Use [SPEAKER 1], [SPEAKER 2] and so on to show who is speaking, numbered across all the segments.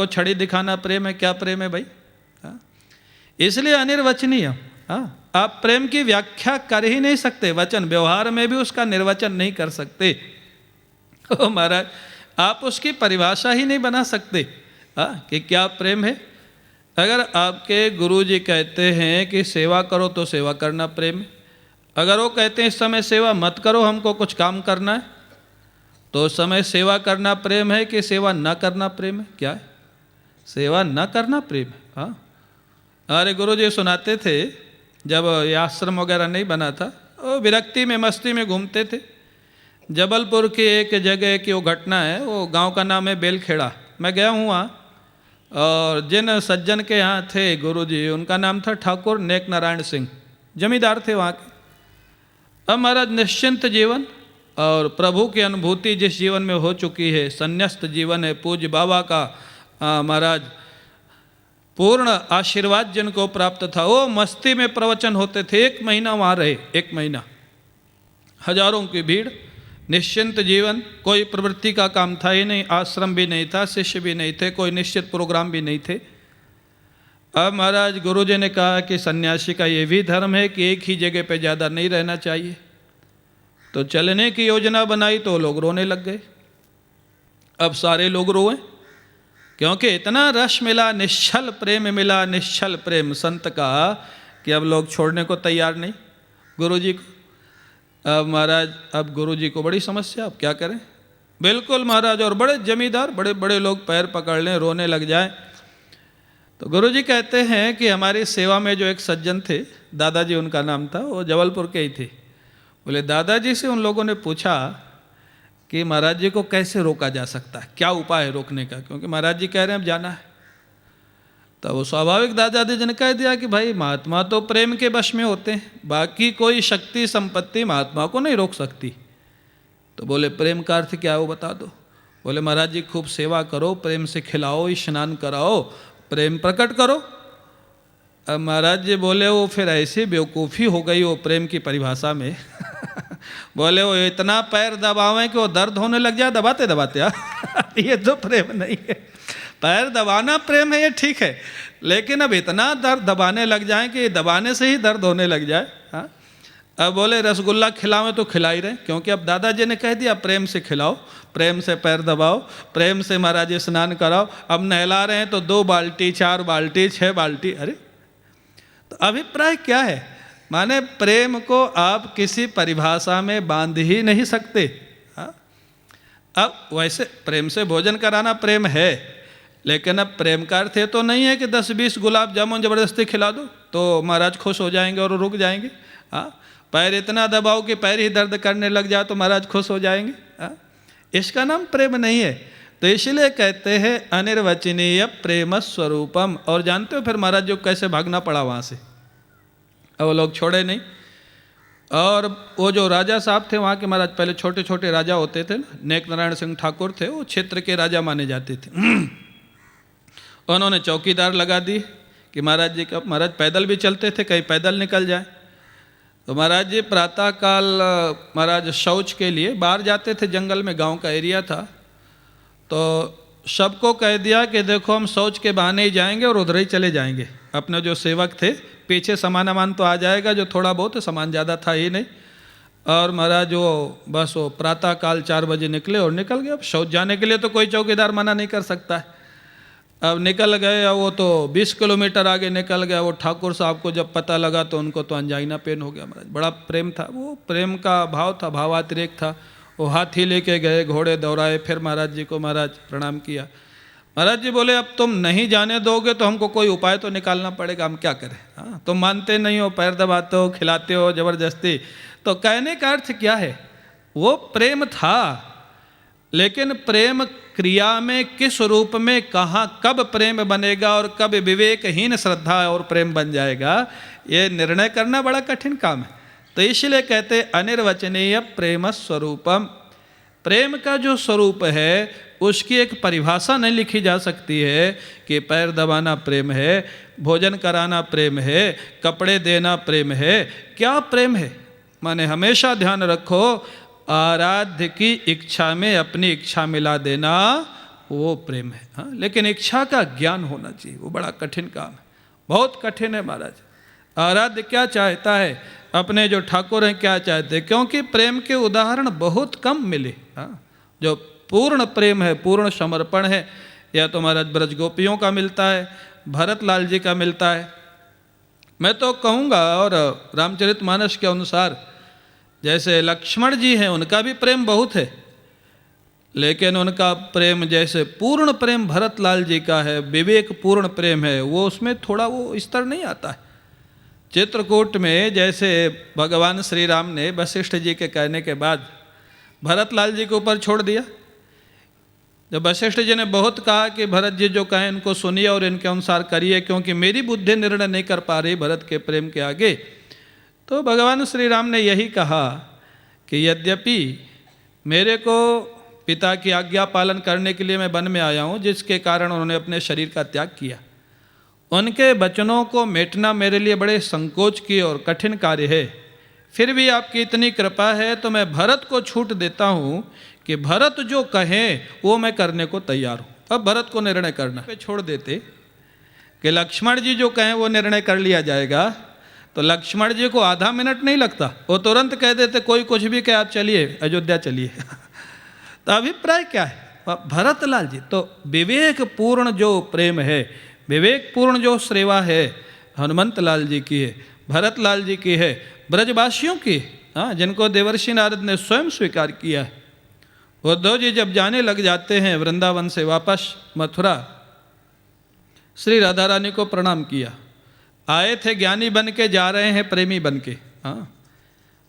[SPEAKER 1] को छड़ी दिखाना प्रेम है? क्या प्रेम है भाई? इसलिए अनिर्वचनीय। आप प्रेम की व्याख्या कर ही नहीं सकते, वचन व्यवहार में भी उसका निर्वचन नहीं कर सकते। महाराज आप उसकी परिभाषा ही नहीं बना सकते कि क्या प्रेम है। अगर आपके गुरुजी कहते हैं कि सेवा करो तो सेवा करना प्रेम है, अगर वो कहते हैं इस समय सेवा मत करो हमको कुछ काम करना है, तो उस समय सेवा करना प्रेम है कि सेवा न करना प्रेम है? क्या है? सेवा न करना प्रेम है। हमारे गुरुजी सुनाते थे, जब ये आश्रम वगैरह नहीं बना था, वो विरक्ति में मस्ती में घूमते थे। जबलपुर की एक जगह की वो घटना है, वो गांव का नाम है बेलखेड़ा। मैं गया हूँ वहाँ, और जिन सज्जन के यहाँ थे गुरुजी, उनका नाम था ठाकुर नेक नारायण सिंह, जमींदार थे वहाँ के। अब महाराज निश्चिंत जीवन और प्रभु की अनुभूति जिस जीवन में हो चुकी है, संन्यस्त जीवन है, पूज्य बाबा का महाराज पूर्ण आशीर्वाद जिनको प्राप्त था, वो मस्ती में प्रवचन होते थे। 1 महीना वहाँ रहे, 1 महीना, हजारों की भीड़, निश्चिंत जीवन, कोई प्रवृत्ति का काम था ही नहीं, आश्रम भी नहीं था, शिष्य भी नहीं थे, कोई निश्चित प्रोग्राम भी नहीं थे। अब महाराज गुरुजी ने कहा कि सन्यासी का ये भी धर्म है कि एक ही जगह पे ज़्यादा नहीं रहना चाहिए। तो चलने की योजना बनाई तो लोग रोने लग गए। अब सारे लोग रोए, क्योंकि इतना रस मिला, निश्चल प्रेम मिला, निश्चल प्रेम संत का, कि अब लोग छोड़ने को तैयार नहीं गुरुजी को। अब महाराज, अब गुरुजी को बड़ी समस्या, अब क्या करें। बिल्कुल महाराज, और बड़े जमींदार, बड़े बड़े लोग पैर पकड़ लें, रोने लग जाए। तो गुरुजी कहते हैं कि हमारी सेवा में जो एक सज्जन थे, दादाजी उनका नाम था, वो जबलपुर के ही थे। बोले दादाजी से उन लोगों ने पूछा कि महाराज जी को कैसे रोका जा सकता है, क्या उपाय है रोकने का, क्योंकि महाराज जी कह रहे हैं अब जाना है। तो वो स्वाभाविक दादाजी जी ने कह दिया कि भाई महात्मा तो प्रेम के वश में होते हैं, बाकी कोई शक्ति संपत्ति महात्मा को नहीं रोक सकती। तो बोले प्रेम का अर्थ क्या है वो बता दो। बोले महाराज जी खूब सेवा करो, प्रेम से खिलाओ, स्नान कराओ, प्रेम प्रकट करो। अब महाराज जी बोले वो फिर ऐसी बेवकूफ़ी हो गई वो प्रेम की परिभाषा में बोले वो इतना पैर दबावें कि वो दर्द होने लग जाए दबाते दबाते। ये तो प्रेम नहीं है। पैर दबाना प्रेम है, ये ठीक है, लेकिन अब इतना दर्द दबाने लग जाए कि दबाने से ही दर्द होने लग जाए। अब बोले रसगुल्ला खिलावें तो खिला ही रहे, क्योंकि अब दादाजी ने कह दिया प्रेम से खिलाओ, प्रेम से पैर दबाओ, प्रेम से महाराज स्नान कराओ। अब नहला रहे हैं तो 2 बाल्टी, 4 बाल्टी, 6 बाल्टी। अरे तो अभिप्राय क्या है? माने प्रेम को आप किसी परिभाषा में बांध ही नहीं सकते। अब वैसे प्रेम से भोजन कराना प्रेम है, लेकिन अब प्रेम का अर्थ ये तो नहीं है कि 10-20 गुलाब जामुन ज़बरदस्ती खिला दो तो महाराज खुश हो जाएंगे और रुक जाएंगे। पैर इतना दबाओ कि पैर ही दर्द करने लग जाए तो महाराज खुश हो जाएंगे। इसका नाम प्रेम नहीं है। तो इसलिए कहते हैं अनिर्वचनीय प्रेम स्वरूपम। और जानते हो फिर महाराज जो कैसे भागना पड़ा वहाँ से? अब वो लोग छोड़े नहीं। और वो जो राजा साहब थे वहाँ के महाराज, पहले छोटे छोटे राजा होते थे ना, नेक नारायण सिंह ठाकुर थे, वो क्षेत्र के राजा माने जाते थे। उन्होंने चौकीदार लगा दी कि महाराज जी का, महाराज पैदल भी चलते थे, कहीं पैदल निकल जाए। तो महाराज जी प्रातःकाल महाराज शौच के लिए बाहर जाते थे, जंगल में, गांव का एरिया था। तो सबको कह दिया कि देखो हम शौच के बहाने ही जाएंगे और उधर ही चले जाएंगे। अपने जो सेवक थे, पीछे सामान अमान तो आ जाएगा, जो थोड़ा बहुत है, सामान ज़्यादा था ही नहीं। और महाराज वो बस वो प्रातःकाल 4 बजे निकले और निकल गए। अब शौच जाने के लिए तो कोई चौकीदार मना नहीं कर सकता है। अब निकल गए, वो तो 20 किलोमीटर आगे निकल गया। वो ठाकुर साहब को जब पता लगा तो उनको तो अंजाइना पेन हो गया। महाराज बड़ा प्रेम था, वो प्रेम का भाव था, भावातिरेक था। वो हाथी लेके गए, घोड़े दौड़ाए, फिर महाराज जी को महाराज प्रणाम किया। महाराज जी बोले अब तुम नहीं जाने दोगे तो हमको कोई उपाय तो निकालना पड़ेगा, हम क्या करें। तुम मानते नहीं हो, पैर दबाते हो, खिलाते हो ज़बरदस्ती। तो कहने का अर्थ क्या है? वो प्रेम था, लेकिन प्रेम क्रिया में किस रूप में, कहाँ, कब प्रेम बनेगा और कब विवेकहीन श्रद्धा और प्रेम बन जाएगा, ये निर्णय करना बड़ा कठिन काम है। तो इसलिए कहते अनिर्वचनीय प्रेम स्वरूपम। प्रेम का जो स्वरूप है उसकी एक परिभाषा नहीं लिखी जा सकती है कि पैर दबाना प्रेम है, भोजन कराना प्रेम है, कपड़े देना प्रेम है। क्या प्रेम है? माने हमेशा ध्यान रखो, आराध्य की इच्छा में अपनी इच्छा मिला देना वो प्रेम है। हाँ, लेकिन इच्छा का ज्ञान होना चाहिए, वो बड़ा कठिन काम है, बहुत कठिन है महाराज। आराध्य क्या चाहता है, अपने जो ठाकुर हैं क्या चाहते हैं, क्योंकि प्रेम के उदाहरण बहुत कम मिले। हाँ, जो पूर्ण प्रेम है, पूर्ण समर्पण है, या तो महाराज ब्रज गोपियों का मिलता है, भरत लाल जी का मिलता है। मैं तो कहूँगा, और रामचरितमानस के अनुसार जैसे लक्ष्मण जी हैं उनका भी प्रेम बहुत है, लेकिन उनका प्रेम जैसे पूर्ण प्रेम भरत लाल जी का है, विवेक पूर्ण प्रेम है, वो उसमें थोड़ा वो स्तर नहीं आता है। चित्रकूट में जैसे भगवान श्री राम ने वशिष्ठ जी के कहने के बाद भरत लाल जी के ऊपर छोड़ दिया। जब वशिष्ठ जी ने बहुत कहा कि भरत जी जो कहें इनको सुनिए और इनके अनुसार करिए, क्योंकि मेरी बुद्धि निर्णय नहीं कर पा रही भरत के प्रेम के आगे, तो भगवान श्री राम ने यही कहा कि यद्यपि मेरे को पिता की आज्ञा पालन करने के लिए मैं वन में आया हूँ, जिसके कारण उन्होंने अपने शरीर का त्याग किया, उनके वचनों को मेटना मेरे लिए बड़े संकोच की और कठिन कार्य है, फिर भी आपकी इतनी कृपा है तो मैं भरत को छूट देता हूँ कि भरत जो कहें वो मैं करने को तैयार हूँ। अब भरत को निर्णय करना पे छोड़ देते कि लक्ष्मण जी जो कहें वो निर्णय कर लिया जाएगा, तो लक्ष्मण जी को आधा मिनट नहीं लगता, वो तुरंत कह देते कोई कुछ भी कहे आप चलिए अयोध्या चलिए। तो अभिप्राय क्या है, भरत लाल जी तो विवेक पूर्ण जो प्रेम है, विवेक पूर्ण जो सेवा है हनुमंत लाल जी की है, भरत लाल जी की है, ब्रजवासियों की, हाँ, जिनको देवर्षि नारद ने स्वयं स्वीकार किया है। उद्धव जी जब जाने लग जाते हैं वृंदावन से वापस मथुरा, श्री राधा रानी को प्रणाम किया। आए थे ज्ञानी बन के, जा रहे हैं प्रेमी बन के। हाँ,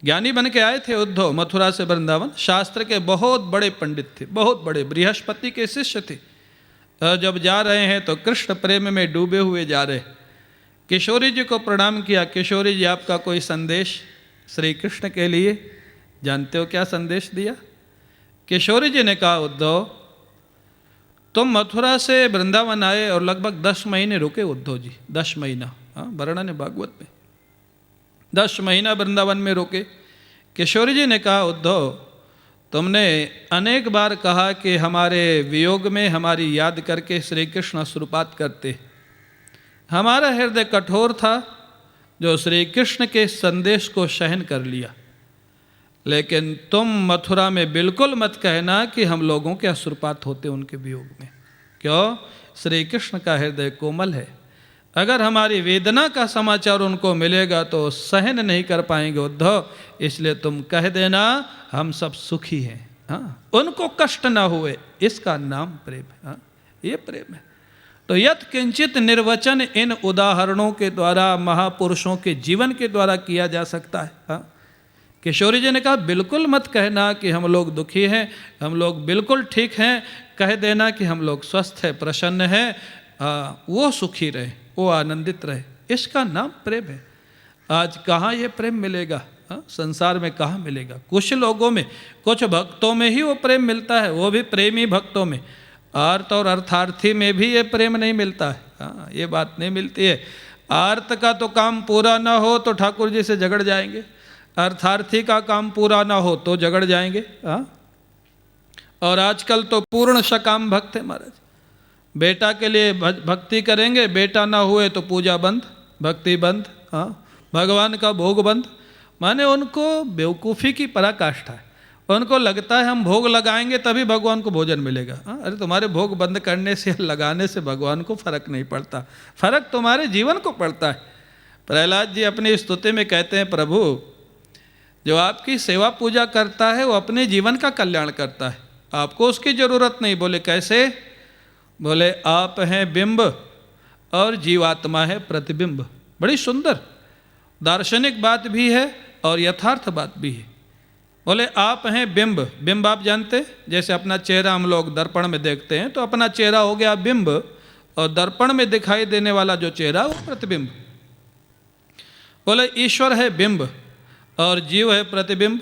[SPEAKER 1] ज्ञानी बन के आए थे उद्धव मथुरा से वृंदावन, शास्त्र के बहुत बड़े पंडित थे, बहुत बड़े, बृहस्पति के शिष्य थे। जब जा रहे हैं तो कृष्ण प्रेम में डूबे हुए जा रहे। किशोरी जी को प्रणाम किया, किशोरी जी आपका कोई संदेश श्री कृष्ण के लिए, जानते हो क्या संदेश दिया? किशोरी जी ने कहा उद्धव तुम मथुरा से वृंदावन आए और लगभग 10 महीने रुके उद्धव जी, 10 महीना, हाँ, वर्णन है भागवत में, 10 महीना वृंदावन में रुके। किशोरी जी ने कहा उद्धव तुमने अनेक बार कहा कि हमारे वियोग में हमारी याद करके श्री कृष्ण अश्रुपात करते, हमारा हृदय कठोर था जो श्री कृष्ण के संदेश को सहन कर लिया, लेकिन तुम मथुरा में बिल्कुल मत कहना कि हम लोगों के अश्रुपात होते उनके वियोग में। क्यों? श्री कृष्ण का हृदय कोमल है, अगर हमारी वेदना का समाचार उनको मिलेगा तो सहन नहीं कर पाएंगे उद्धव, इसलिए तुम कह देना हम सब सुखी हैं, हाँ, उनको कष्ट ना हुए, इसका नाम प्रेम है। हाँ, ये प्रेम है। तो यत् किंचित निर्वचन इन उदाहरणों के द्वारा, महापुरुषों के जीवन के द्वारा किया जा सकता है। हाँ, किशोरी जी ने कहा बिल्कुल मत कहना कि हम लोग दुखी हैं, हम लोग बिल्कुल ठीक हैं, कह देना कि हम लोग स्वस्थ हैं, प्रसन्न हैं, वो सुखी रहे, वो आनंदित रहे, इसका नाम प्रेम है। आज कहाँ ये प्रेम मिलेगा? हाँ, संसार में कहाँ मिलेगा? कुछ लोगों में, कुछ भक्तों में ही वो प्रेम मिलता है, वो भी प्रेमी भक्तों में। आर्त और अर्थार्थी में भी ये प्रेम नहीं मिलता है। हाँ, ये बात नहीं मिलती है। आर्त का तो काम पूरा ना हो तो ठाकुर जी से झगड़ जाएंगे, अर्थार्थी का काम पूरा ना हो तो झगड़ जाएंगे। हाँ, और आजकल तो पूर्ण सकाम भक्त है महाराज, बेटा के लिए भक्ति करेंगे, बेटा ना हुए तो पूजा बंद, भक्ति बंद, हाँ, भगवान का भोग बंद। माने उनको बेवकूफ़ी की पराकाष्ठा है, उनको लगता है हम भोग लगाएंगे तभी भगवान को भोजन मिलेगा। हाँ, अरे तुम्हारे भोग बंद करने से, लगाने से भगवान को फर्क नहीं पड़ता, फर्क तुम्हारे जीवन को पड़ता है। प्रहलाद जी अपनी स्तुति में कहते हैं प्रभु जो आपकी सेवा पूजा करता है वो अपने जीवन का कल्याण करता है, आपको उसकी ज़रूरत नहीं। बोले कैसे? बोले आप हैं बिंब और जीवात्मा है प्रतिबिंब। बड़ी सुंदर दार्शनिक बात भी है और यथार्थ बात भी है। बोले आप हैं बिंब, बिंब आप जानते, जैसे अपना चेहरा हम लोग दर्पण में देखते हैं तो अपना चेहरा हो गया बिंब, और दर्पण में दिखाई देने वाला जो चेहरा वो प्रतिबिंब। बोले ईश्वर है बिंब और जीव है प्रतिबिंब।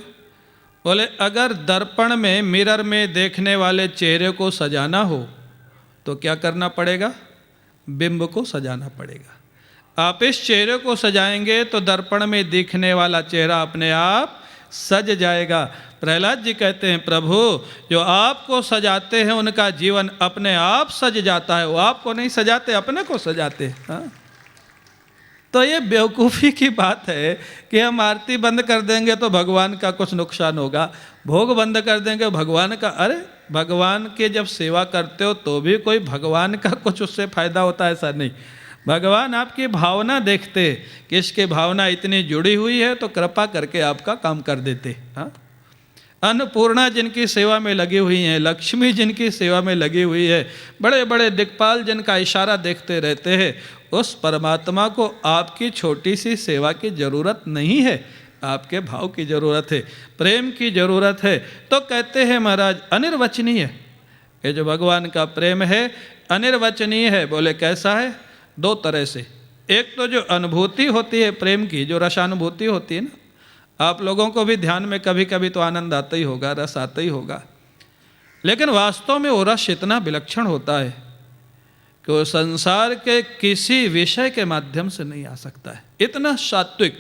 [SPEAKER 1] बोले अगर दर्पण में, मिरर में देखने वाले चेहरे को सजाना हो तो क्या करना पड़ेगा? बिंब को सजाना पड़ेगा। आप इस चेहरे को सजाएंगे तो दर्पण में दिखने वाला चेहरा अपने आप सज जाएगा। प्रहलाद जी कहते हैं प्रभु जो आपको सजाते हैं उनका जीवन अपने आप सज जाता है, वो आपको नहीं सजाते, अपने को सजाते। हाँ, तो ये बेवकूफ़ी की बात है कि हम आरती बंद कर देंगे तो भगवान का कुछ नुकसान होगा, भोग बंद कर देंगे भगवान का, अरे भगवान के जब सेवा करते हो तो भी कोई भगवान का कुछ उससे फायदा होता है, ऐसा नहीं। भगवान आपकी भावना देखते कि इसकी भावना इतनी जुड़ी हुई है तो कृपा करके आपका काम कर देते। हाँ, अन्नपूर्णा जिनकी सेवा में लगी हुई हैं, लक्ष्मी जिनकी सेवा में लगी हुई है, बड़े बड़े दिक्पाल जिनका इशारा देखते रहते हैं, उस परमात्मा को आपकी छोटी सी सेवा की ज़रूरत नहीं है, आपके भाव की ज़रूरत है, प्रेम की ज़रूरत है। तो कहते हैं महाराज अनिर्वचनीय, ये जो भगवान का प्रेम है अनिर्वचनीय है। बोले कैसा है? दो तरह से। एक तो जो अनुभूति होती है प्रेम की, जो रसानुभूति होती है ना, आप लोगों को भी ध्यान में कभी कभी तो आनंद आता ही होगा, रस आता ही होगा, लेकिन वास्तव में वो रस इतना विलक्षण होता है कि वो संसार के किसी विषय के माध्यम से नहीं आ सकता है, इतना सात्विक।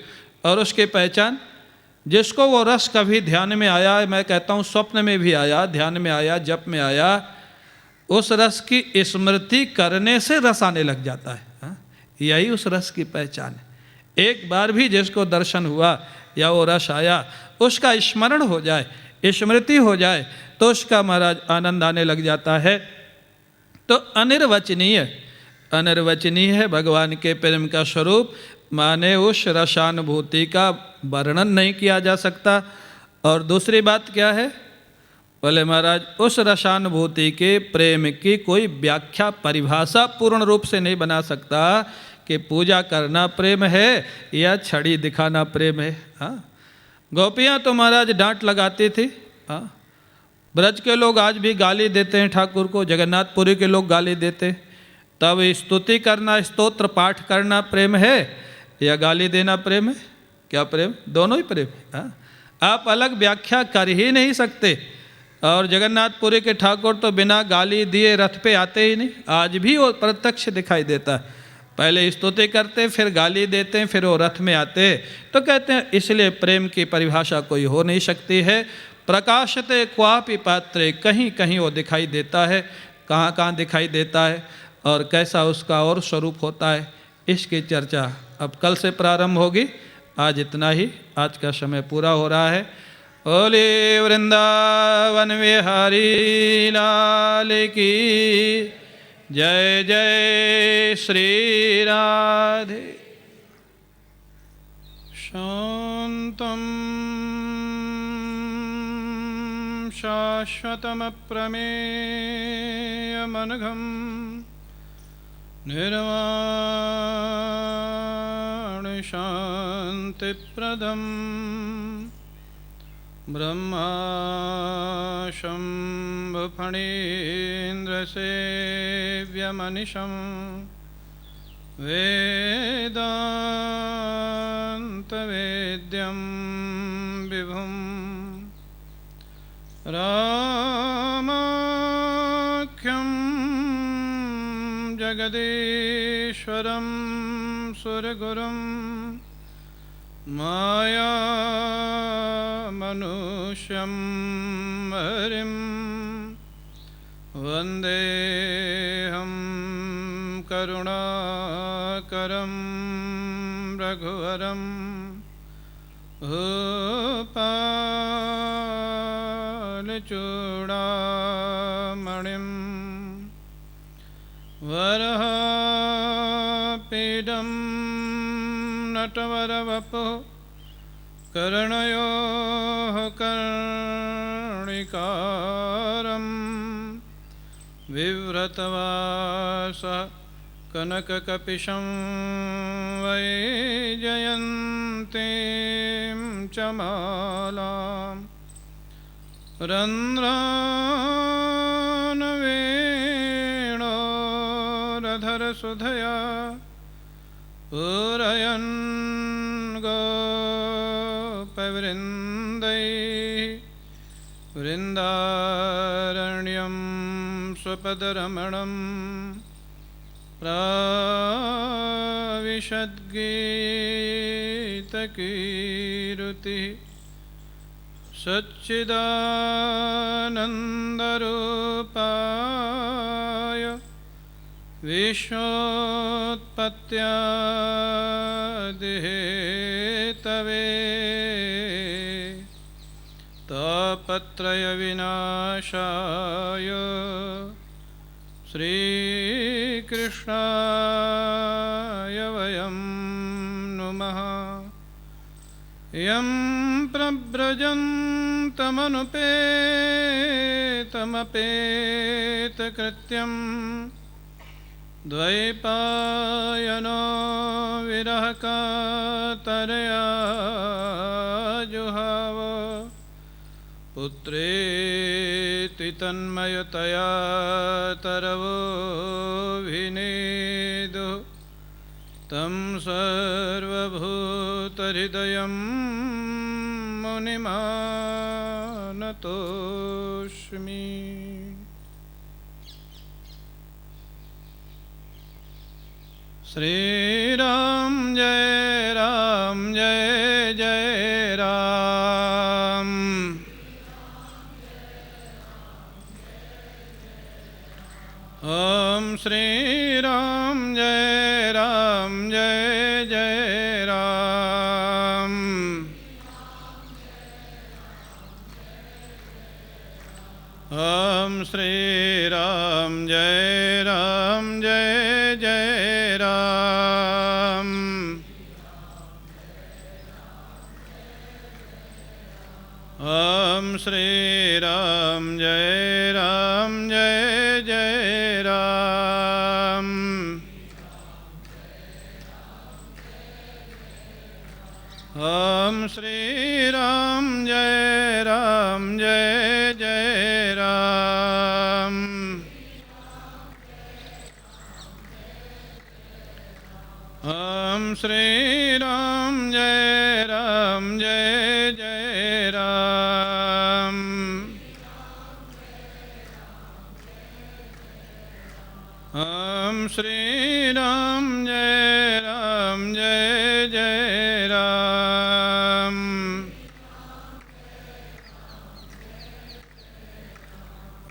[SPEAKER 1] और उसकी पहचान, जिसको वो रस कभी ध्यान में आया, मैं कहता हूँ स्वप्न में भी आया, ध्यान में आया, जप में आया, उस रस की स्मृति करने से रस आने लग जाता है। यही उस रस की पहचान है। एक बार भी जिसको दर्शन हुआ या वो रस आया, उसका स्मरण हो जाए, स्मृति हो जाए, तो उसका महाराज आनंद आने लग जाता है। तो अनिर्वचनीय, अनिर्वचनीय है भगवान के प्रेम का स्वरूप, माने उस रसानुभूति का वर्णन नहीं किया जा सकता। और दूसरी बात क्या है? बोले महाराज उस रसानुभूति के प्रेम की कोई व्याख्या परिभाषा पूर्ण रूप से नहीं बना सकता कि पूजा करना प्रेम है या छड़ी दिखाना प्रेम है। हाँ, गोपियाँ तो महाराज डांट लगाती थी। हाँ, ब्रज के लोग आज भी गाली देते हैं ठाकुर को, जगन्नाथपुरी के लोग गाली देते। तब स्तुति करना, स्तोत्र पाठ करना प्रेम है या गाली देना प्रेम है? क्या प्रेम? दोनों ही प्रेम है। हाँ, आप अलग व्याख्या कर ही नहीं सकते। और जगन्नाथपुरी के ठाकुर तो बिना गाली दिए रथ पे आते ही नहीं, आज भी वो प्रत्यक्ष दिखाई देता है। पहले स्तुति करते, फिर गाली देते, फिर वो रथ में आते। तो कहते हैं इसलिए प्रेम की परिभाषा कोई हो नहीं सकती है। प्रकाशते क्वापि पात्रे, कहीं कहीं वो दिखाई देता है, कहाँ कहाँ दिखाई देता है और कैसा उसका और स्वरूप होता है, इसकी चर्चा अब कल से प्रारंभ होगी। आज इतना ही, आज का समय पूरा हो रहा है। बोले वृंदावन विहारी लाल की जय, जय श्री राधे। शांतम शाश्वतमप्रमेयमनघं निर्वाणशान्तिप्रदं ब्रह्माशम्भुफणीन्द्रसेव्यमनिशं वेदान्तवेद्यं विभुं रामाख्यं जगदीश्वरं सुरगुरुं मायामनुष्यं हरिं वन्देऽहं करुणाकरं रघुवरं भूपालचूडामणिं वरहापीडं नटवरवपुः कर्णयोः कर्णिकारं विव्रतवासः कनककपिशं वैजयन्तीं च मालां रन्ध्रानवेणोरधरसुधया पूरयन् गोपवृन्दैः वृन्दारण्यं स्वपदरमणं प्राविशद्गीतकीरुतिः सच्चिदानन्दरूपाय विश्वोत्पत्त्यादिहेतवे तापत्रयविनाशाय श्रीकृष्णाय वयं नुमः। यं प्रव्रजन्तमनुपेतमपेतकृत्यं द्वैपायनो विरहकातरया जुहाव पुत्रेति तन्मयतया तरवोऽभिनेदुः तं सर्वभूतहृदयं मुनिमानतोऽस्मि। श्रीराम जय जय राम। ओम श्री राम जय जय राम। ओम श्री राम जय जय राम। ओम श्री राम जय जय राम। ओम श्री राम जय जय राम। ओम श्री राम जय जय राम। ओम श्री राम जय जय राम।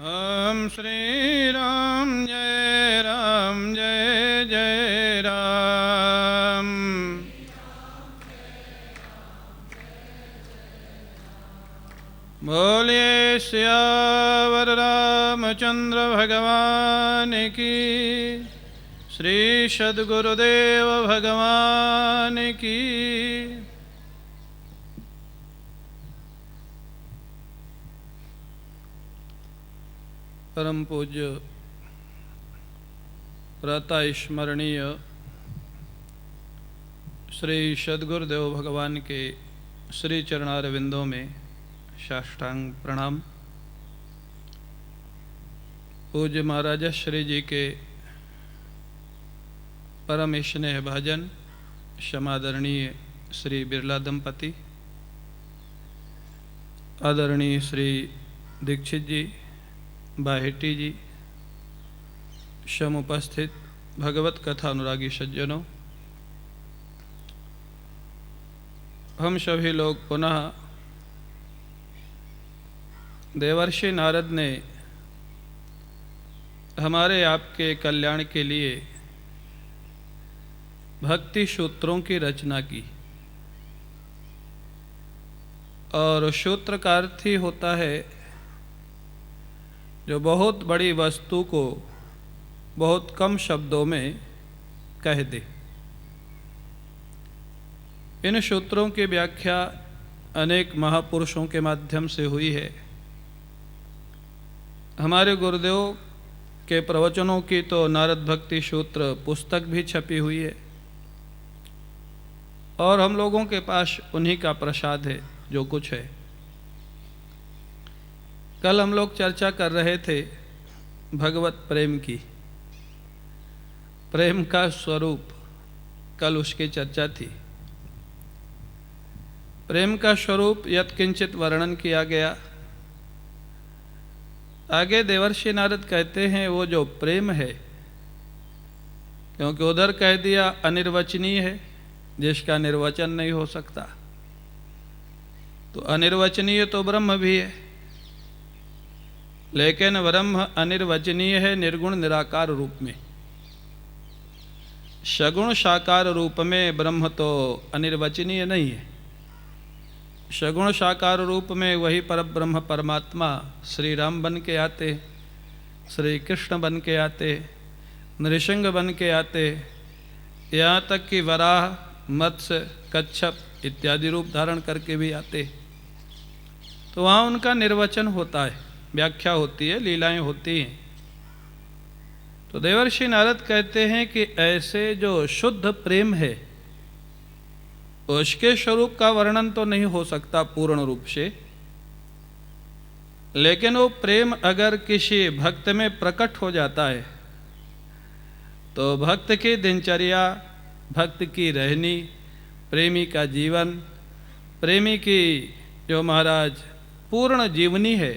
[SPEAKER 1] ओम श्री राम जय जय राम। बोलिए सियावर रामचंद्र भगवान की, श्री सद्गुरुदेव भगवान की। परम पूज्य प्रातः स्मरणीय श्री सद्गुरुदेव भगवान के श्री चरणारविंदों में साष्टांग प्रणाम। पूज्य महाराजा श्री जी के परम स्नेह भाजन समादरणीय श्री बिरला दंपति, आदरणीय श्री दीक्षित जी, बाहेटी जी, समुपस्थित भगवत कथा अनुरागी सज्जनों, हम सभी लोग पुनः देवर्षि नारद ने हमारे आपके कल्याण के लिए भक्ति सूत्रों की रचना की। और सूत्र का अर्थ ही होता है जो बहुत बड़ी वस्तु को बहुत कम शब्दों में कह दे। इन सूत्रों की व्याख्या अनेक महापुरुषों के माध्यम से हुई है। हमारे गुरुदेव के प्रवचनों की तो नारद भक्ति सूत्र पुस्तक भी छपी हुई है और हम लोगों के पास उन्हीं का प्रसाद है जो कुछ है। कल हम लोग चर्चा कर रहे थे भगवत प्रेम की, प्रेम का स्वरूप, कल उसकी चर्चा थी। प्रेम का स्वरूप यत्किंचित वर्णन किया गया। आगे देवर्षि नारद कहते हैं वो जो प्रेम है, क्योंकि उधर कह दिया अनिर्वचनीय है, जिसका निर्वचन नहीं हो सकता। तो अनिर्वचनीय तो ब्रह्म भी है, लेकिन ब्रह्म अनिर्वचनीय है निर्गुण निराकार रूप में। सगुण साकार रूप में ब्रह्म तो अनिर्वचनीय नहीं है। सगुण साकार रूप में वही परब्रह्म परमात्मा श्री राम बन के आते, श्री कृष्ण बन के आते, नृसिंह बन के आते, यहाँ तक कि वराह, मत्स्य, कच्छप इत्यादि रूप धारण करके भी आते। तो वहाँ उनका निर्वचन होता है, व्याख्या होती है, लीलाएं होती हैं। तो देवर्षि नारद कहते हैं कि ऐसे जो शुद्ध प्रेम है उसके स्वरूप का वर्णन तो नहीं हो सकता पूर्ण रूप से, लेकिन वो प्रेम अगर किसी भक्त में प्रकट हो जाता है तो भक्त की दिनचर्या, भक्त की रहनी, प्रेमी का जीवन, प्रेमी की जो महाराज पूर्ण जीवनी है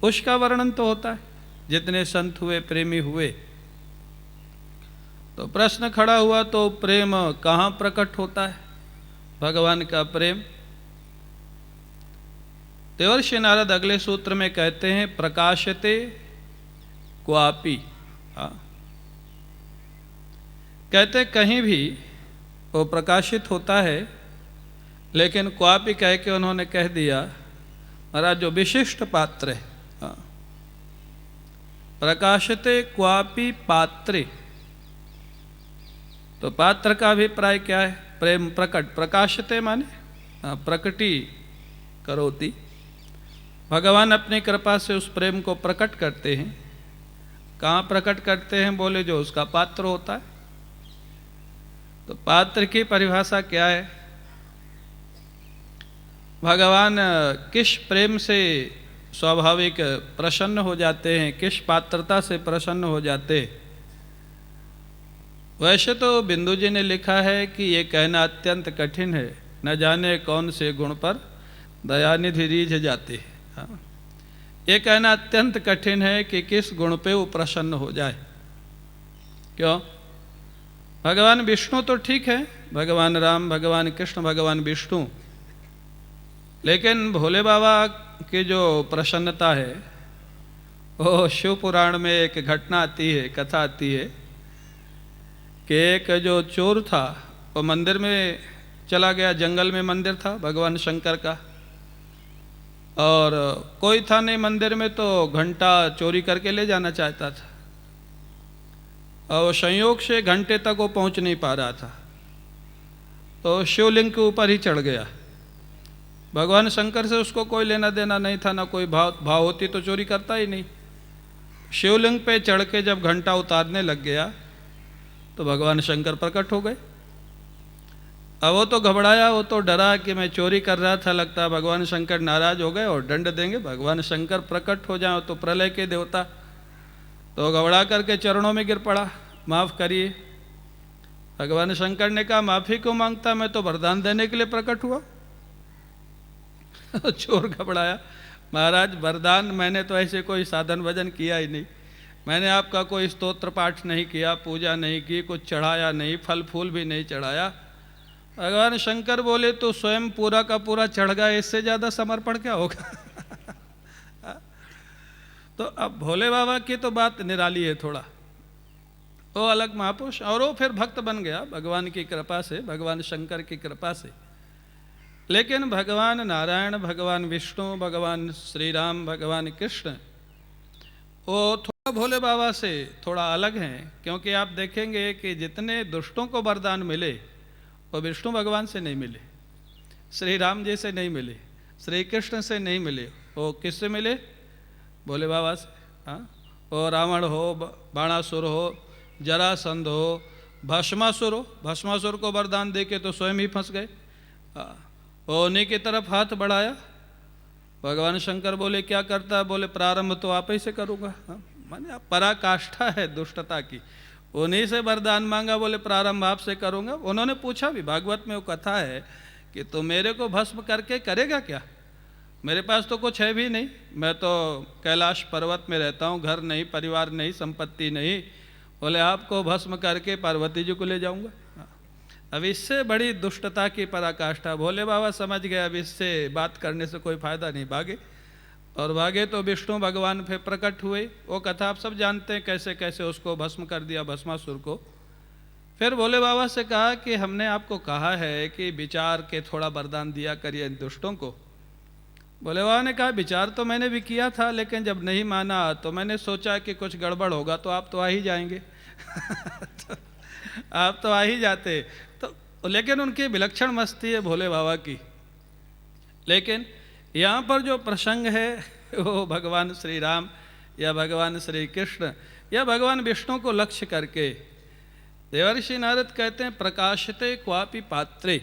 [SPEAKER 1] उसका वर्णन तो होता है। जितने संत हुए, प्रेमी हुए, तो प्रश्न खड़ा हुआ तो प्रेम कहाँ प्रकट होता है? भगवान का प्रेम। देवर्षि नारद अगले सूत्र में कहते हैं प्रकाशते क्वापि। कहते कहीं भी वो प्रकाशित होता है, लेकिन क्वापि कह के उन्होंने कह दिया महाराज जो विशिष्ट पात्र है। प्रकाशते क्वापि पात्रे, तो पात्र का अभिप्राय क्या है? प्रेम प्रकट। प्रकाशते माने प्रकटी करोति, भगवान अपनी कृपा से उस प्रेम को प्रकट करते हैं। कहाँ प्रकट करते हैं? बोले जो उसका पात्र होता है। तो पात्र की परिभाषा क्या है? भगवान किस प्रेम से स्वाभाविक प्रसन्न हो जाते हैं, किस पात्रता से प्रसन्न हो जाते। वैसे तो बिंदु जी ने लिखा है कि ये कहना अत्यंत कठिन है, न जाने कौन से गुण पर दयानिधि रीझ जाते हैं। ये कहना अत्यंत कठिन है कि किस गुण पे वो प्रसन्न हो जाए। क्यों? भगवान विष्णु तो ठीक है, भगवान राम, भगवान कृष्ण, भगवान विष्णु, लेकिन भोले बाबा की जो प्रसन्नता है वो शिव पुराण में एक घटना आती है, कथा आती है कि एक जो चोर था वो मंदिर में चला गया, जंगल में मंदिर था भगवान शंकर का, और कोई था नहीं मंदिर में, तो घंटा चोरी करके ले जाना चाहता था, और संयोग से घंटे तक वो पहुंच नहीं पा रहा था, तो शिवलिंग के ऊपर ही चढ़ गया। भगवान शंकर से उसको कोई लेना देना नहीं था, ना कोई भाव होती तो चोरी करता ही नहीं। शिवलिंग पे चढ़ के जब घंटा उतारने लग गया तो भगवान शंकर प्रकट हो गए। अब वो तो घबराया, वो तो डरा कि मैं चोरी कर रहा था, लगता भगवान शंकर नाराज हो गए और दंड देंगे। भगवान शंकर प्रकट हो जाए तो प्रलय के देवता, तो घबरा करके चरणों में गिर पड़ा, माफ़ करिए। भगवान शंकर ने कहा माफ़ी क्यों मांगता, मैं तो वरदान देने के लिए प्रकट हुआ। चोर घबराया, महाराज वरदान, मैंने तो ऐसे कोई साधन भजन किया ही नहीं, मैंने आपका कोई स्तोत्र पाठ नहीं किया, पूजा नहीं की, कुछ चढ़ाया नहीं, फल फूल भी नहीं चढ़ाया। भगवान शंकर बोले तो स्वयं पूरा का पूरा चढ़ गया, इससे ज़्यादा समर्पण क्या होगा। तो अब भोले बाबा की तो बात निराली है थोड़ा, वो अलग महापुरुष, और वो फिर भक्त बन गया भगवान की कृपा से, भगवान शंकर की कृपा से। लेकिन भगवान नारायण, भगवान विष्णु, भगवान श्री राम, भगवान कृष्ण, वो थोड़ा भोले बाबा से थोड़ा अलग हैं, क्योंकि आप देखेंगे कि जितने दुष्टों को वरदान मिले वो विष्णु भगवान से नहीं मिले, श्री राम जी से नहीं मिले, श्री कृष्ण से नहीं मिले, वो किससे मिले? भोले बाबा से। हाँ, वो रावण हो, बाणासुर हो, जरासंध हो, भस्मासुर हो, भस्मासुर को वरदान दे के तो स्वयं ही फंस गए। वो उन्हीं की तरफ हाथ बढ़ाया, भगवान शंकर बोले क्या करता है? बोले प्रारंभ तो आप ही से करूँगा। माने पराकाष्ठा है दुष्टता की, उन्हीं से वरदान मांगा, बोले प्रारंभ आपसे करूँगा। उन्होंने पूछा भी, भागवत में वो कथा है कि तो मेरे को भस्म करके करेगा क्या? मेरे पास तो कुछ है भी नहीं, मैं तो कैलाश पर्वत में रहता हूँ, घर नहीं, परिवार नहीं, संपत्ति नहीं। बोले आपको भस्म करके पार्वती जी को ले जाऊँगा। अब इससे बड़ी दुष्टता की पराकाष्ठा। भोले बाबा समझ गए अब इससे बात करने से कोई फायदा नहीं, भागे। और भागे तो विष्णु भगवान फिर प्रकट हुए। वो कथा आप सब जानते हैं, कैसे कैसे उसको भस्म कर दिया, भस्मासुर को। फिर भोले बाबा से कहा कि हमने आपको कहा है कि विचार के थोड़ा वरदान दिया करिए इन दुष्टों को। भोले बाबा ने कहा विचार तो मैंने भी किया था, लेकिन जब नहीं माना तो मैंने सोचा कि कुछ गड़बड़ होगा तो आप तो आ ही जाएंगे। तो आप तो आ ही जाते। तो लेकिन उनकी विलक्षण मस्ती है भोले बाबा की। लेकिन यहाँ पर जो प्रसंग है वो भगवान श्री राम या भगवान श्री कृष्ण या भगवान विष्णु को लक्ष्य करके देवर्षि नारद कहते हैं प्रकाशते क्वापि पात्रे।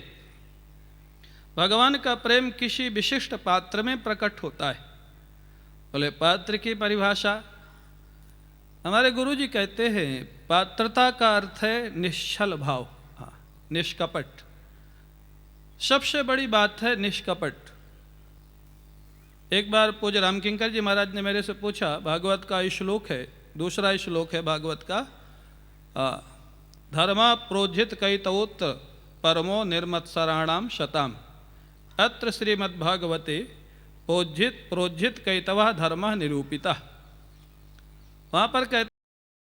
[SPEAKER 1] भगवान का प्रेम किसी विशिष्ट पात्र में प्रकट होता है। बोले पात्र की परिभाषा हमारे गुरु जी कहते हैं पात्रता का अर्थ है निश्चल भाव, हाँ, निष्कपट। सबसे बड़ी बात है निष्कपट। एक बार पूज्य रामकिंकर जी महाराज ने मेरे से पूछा, भागवत का श्लोक है, दूसरा श्लोक है भागवत का, धर्मा प्रोज्झित कैतवोत्र परमो निर्मत्सराणाम शताम अत्र श्रीमद्भागवते प्रोज्झित कैतव धर्म निरूपिता। वहाँ पर कहते